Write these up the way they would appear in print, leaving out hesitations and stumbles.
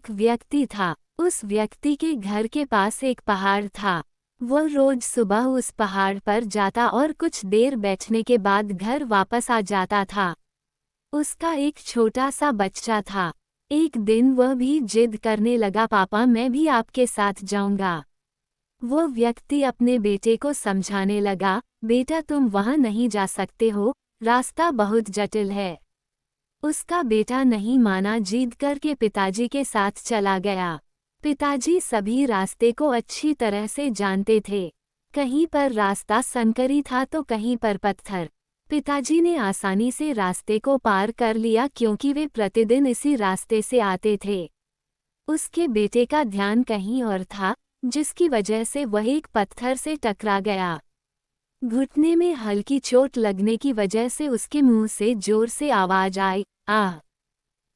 एक व्यक्ति था। उस व्यक्ति के घर के पास एक पहाड़ था। वह रोज सुबह उस पहाड़ पर जाता और कुछ देर बैठने के बाद घर वापस आ जाता था। उसका एक छोटा सा बच्चा था। एक दिन वह भी जिद करने लगा, पापा मैं भी आपके साथ जाऊंगा। वो व्यक्ति अपने बेटे को समझाने लगा, बेटा तुम वहां नहीं जा सकते हो, रास्ता बहुत जटिल है। उसका बेटा नहीं माना, जिद करके पिताजी के साथ चला गया। पिताजी सभी रास्ते को अच्छी तरह से जानते थे। कहीं पर रास्ता संकरी था तो कहीं पर पत्थर। पिताजी ने आसानी से रास्ते को पार कर लिया क्योंकि वे प्रतिदिन इसी रास्ते से आते थे। उसके बेटे का ध्यान कहीं और था, जिसकी वजह से वह एक पत्थर से टकरा गया। घुटने में हल्की चोट लगने की वजह से उसके मुंह से जोर से आवाज आई, आह।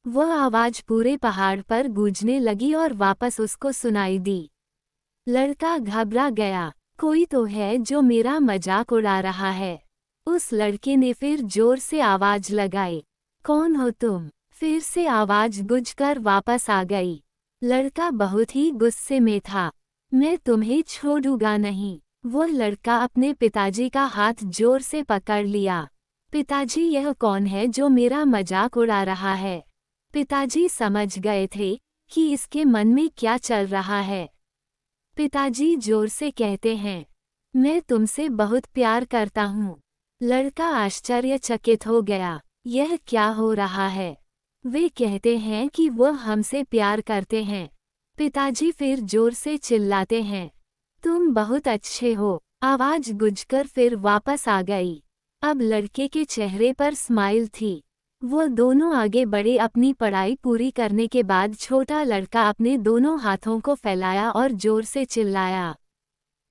वह आवाज पूरे पहाड़ पर गूंजने लगी और वापस उसको सुनाई दी। लड़का घबरा गया, कोई तो है जो मेरा मजाक उड़ा रहा है। उस लड़के ने फिर जोर से आवाज लगाई, कौन हो तुम? फिर से आवाज गूंजकर वापस आ गई। लड़का बहुत ही गुस्से में था, मैं तुम्हें छोड़ूंगा नहीं। वो लड़का अपने पिताजी का हाथ जोर से पकड़ लिया। पिताजी, यह कौन है जो मेरा मजाक उड़ा रहा है? पिताजी समझ गए थे कि इसके मन में क्या चल रहा है। पिताजी जोर से कहते हैं, मैं तुमसे बहुत प्यार करता हूँ। लड़का आश्चर्यचकित हो गया, यह क्या हो रहा है? वे कहते हैं कि वह हमसे प्यार करते हैं। पिताजी फिर जोर से चिल्लाते हैं, तुम बहुत अच्छे हो। आवाज गूंजकर फिर वापस आ गई। अब लड़के के चेहरे पर स्माइल थी। वो दोनों आगे बढ़े। अपनी पढ़ाई पूरी करने के बाद छोटा लड़का अपने दोनों हाथों को फैलाया और जोर से चिल्लाया,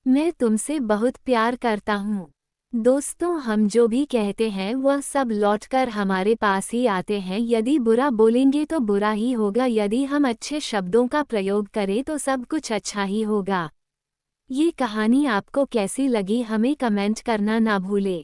मैं तुमसे बहुत प्यार करता हूँ। दोस्तों, हम जो भी कहते हैं वह सब लौटकर हमारे पास ही आते हैं। यदि बुरा बोलेंगे तो बुरा ही होगा, यदि हम अच्छे शब्दों का प्रयोग करें तो सब कुछ अच्छा ही होगा। ये कहानी आपको कैसी लगी हमें कमेंट करना ना भूले।